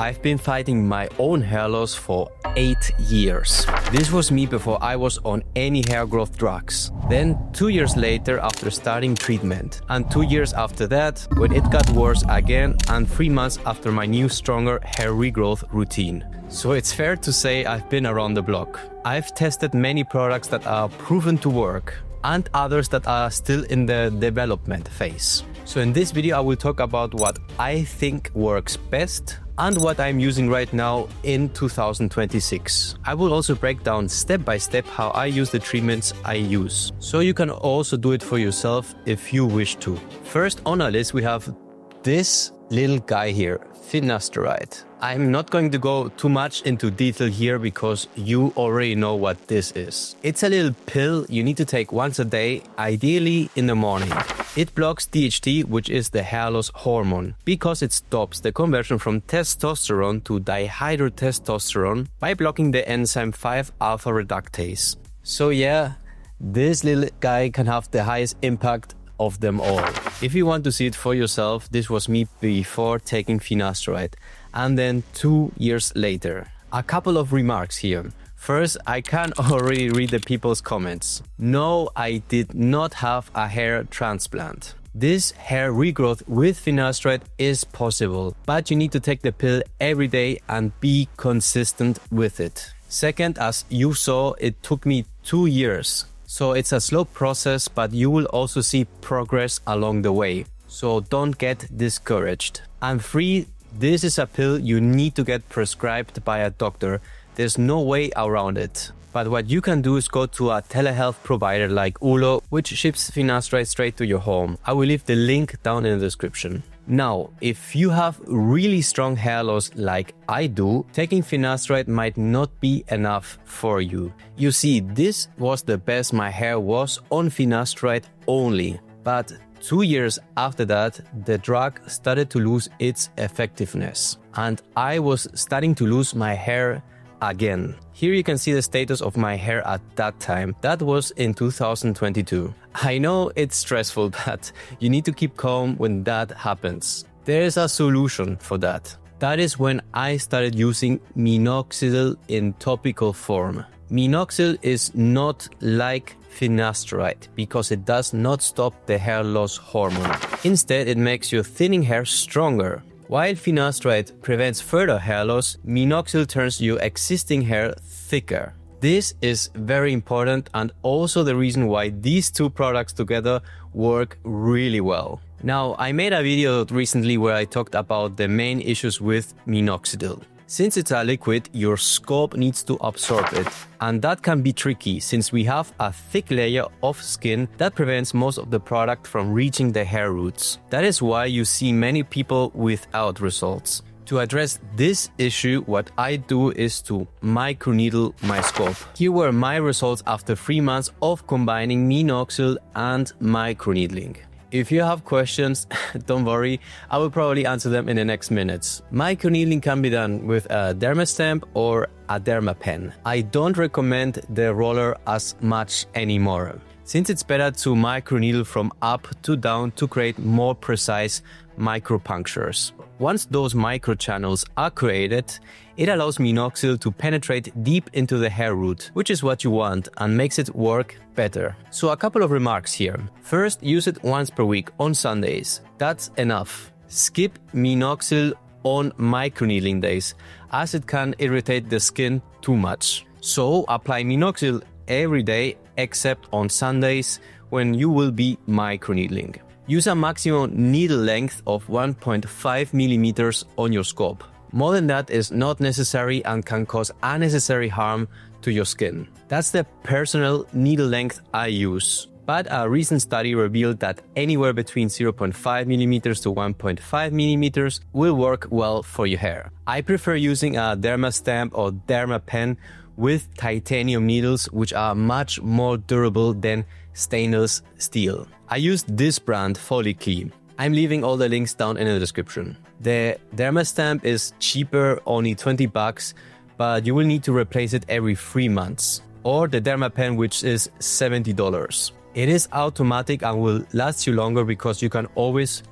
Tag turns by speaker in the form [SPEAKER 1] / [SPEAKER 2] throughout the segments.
[SPEAKER 1] I've been fighting my own hair loss for 8 years. This was me before I was on any hair growth drugs. Then 2 years later after starting treatment. And 2 years after that when it got worse again, and 3 months after my new stronger hair regrowth routine. So it's fair to say I've been around the block. I've tested many products that are proven to work and others that are still in the development phase. So in this video I will talk about what I think works best and what I'm using right now in 2026. I will also break down step by step how I use the treatments I use. So you can also do it for yourself if you wish to. First on our list we have this little guy here, finasteride. I'm not going to go too much into detail here because you already know what this is. It's a little pill you need to take once a day, ideally in the morning. It blocks DHT, which is the hair loss hormone, because it stops the conversion from testosterone to dihydrotestosterone by blocking the enzyme 5-alpha reductase. So yeah, this little guy can have the highest impact of them all. If you want to see it for yourself, this was me before taking finasteride and then 2 years later. A couple of remarks here. First, I can already read the people's comments. No, I did not have a hair transplant. This hair regrowth with finasteride is possible, but you need to take the pill every day and be consistent with it. Second, as you saw, it took me 2 years. So it's a slow process, but you will also see progress along the way. So don't get discouraged. And 3, this is a pill you need to get prescribed by a doctor. There's no way around it. But what you can do is go to a telehealth provider like Wellue, which ships finasteride straight to your home. I will leave the link down in the description. Now, if you have really strong hair loss like I do, taking finasteride might not be enough for you. You see, this was the best my hair was on finasteride only. But 2 years after that, the drug started to lose its effectiveness. And I was starting to lose my hair again. Here you can see the status of my hair at that time. That was in 2022. I know it's stressful, but you need to keep calm when that happens. There is a solution for that. That is when I started using Minoxidil in topical form. Minoxidil is not like finasteride because it does not stop the hair loss hormone. Instead, it makes your thinning hair stronger. While finasteride prevents further hair loss, Minoxidil turns your existing hair thicker. This is very important and also the reason why these two products together work really well. Now, I made a video recently where I talked about the main issues with Minoxidil. Since it's a liquid, your scalp needs to absorb it. And that can be tricky since we have a thick layer of skin that prevents most of the product from reaching the hair roots. That is why you see many people without results. To address this issue, what I do is to microneedle my scalp. Here were my results after 3 months of combining Minoxidil and microneedling. If you have questions, don't worry, I will probably answer them in the next minutes. Microneedling can be done with a Derma Stamp or a Derma pen. I don't recommend the roller as much anymore, since it's better to microneedle from up to down to create more precise micropunctures. Once those microchannels are created, it allows Minoxidil to penetrate deep into the hair root, which is what you want and makes it work better. So a couple of remarks here. First, use it once per week on Sundays. That's enough. Skip Minoxidil on microneedling days, as it can irritate the skin too much. So apply Minoxidil every day except on Sundays when you will be microneedling. Use a maximum needle length of 1.5 millimeters on your scalp. More than that is not necessary and can cause unnecessary harm to your skin. That's the personal needle length I use. But a recent study revealed that anywhere between 0.5 millimeters to 1.5 millimeters will work well for your hair. I prefer using a Derma Stamp or Derma pen with titanium needles, which are much more durable than stainless steel. I used this brand Follicly. I'm leaving all the links down in the description. The Derma Stamp is cheaper, only $20, but you will need to replace it every 3 months. Or the Derma pen, which is $70. It is automatic and will last you longer because you can always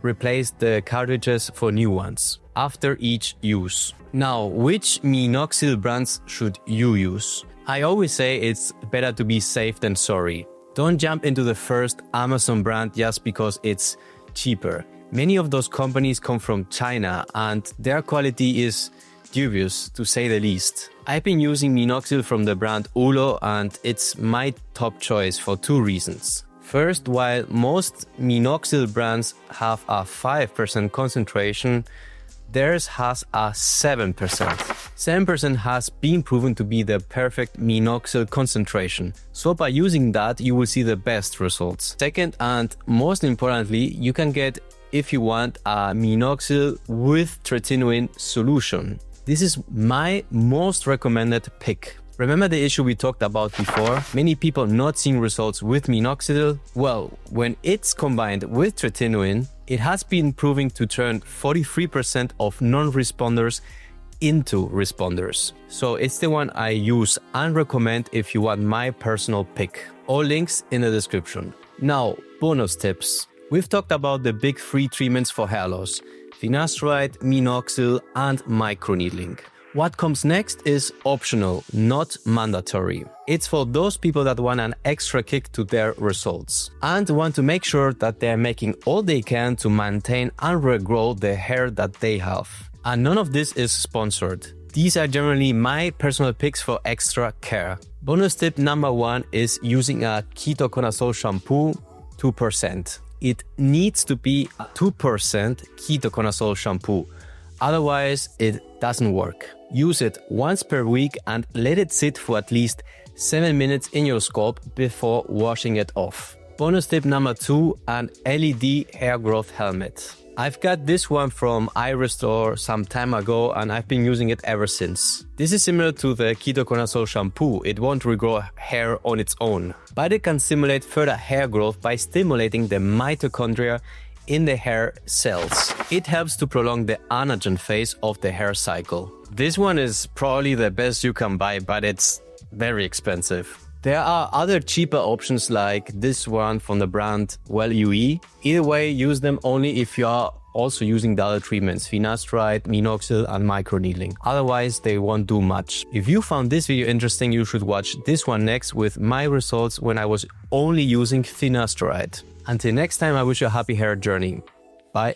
[SPEAKER 1] replace the cartridges for new ones. after each use. Now, which Minoxidil brands should you use? I always say it's better to be safe than sorry. Don't jump into the first Amazon brand just because it's cheaper. Many of those companies come from China and their quality is dubious, to say the least. I've been using Minoxidil from the brand Wellue and it's my top choice for two reasons. First, while most Minoxidil brands have a 5% concentration, theirs has a 7%. 7% has been proven to be the perfect Minoxidil concentration. So by using that, you will see the best results. Second, and most importantly, you can get, if you want, a Minoxidil with tretinoin solution. This is my most recommended pick. Remember the issue we talked about before? Many people not seeing results with Minoxidil? Well, when it's combined with tretinoin, it has been proving to turn 43% of non-responders into responders. So it's the one I use and recommend if you want my personal pick. All links in the description. Now, bonus tips. We've talked about the big 3 treatments for hair loss: finasteride, Minoxidil, and microneedling. What comes next is optional, not mandatory. It's for those people that want an extra kick to their results and want to make sure that they're making all they can to maintain and regrow the hair that they have. And none of this is sponsored. These are generally my personal picks for extra care. Bonus tip number 1 is using a Ketoconazole shampoo, 2%. It needs to be a 2% Ketoconazole shampoo. Otherwise, it doesn't work. Use it once per week and let it sit for at least 7 minutes in your scalp before washing it off. Bonus tip number 2, an LED hair growth helmet. I've got this one from iRestore some time ago and I've been using it ever since. This is similar to the Ketoconazole shampoo. It won't regrow hair on its own, but it can stimulate further hair growth by stimulating the mitochondria in the hair cells. It helps to prolong the anagen phase of the hair cycle. This one is probably the best you can buy, but it's very expensive. There are other cheaper options like this one from the brand Wellue. Either way, use them only if you are also using the other treatments, finasteride, Minoxidil, and microneedling. Otherwise, they won't do much. If you found this video interesting, you should watch this one next with my results when I was only using finasteride. Until next time, I wish you a happy hair journey. Bye.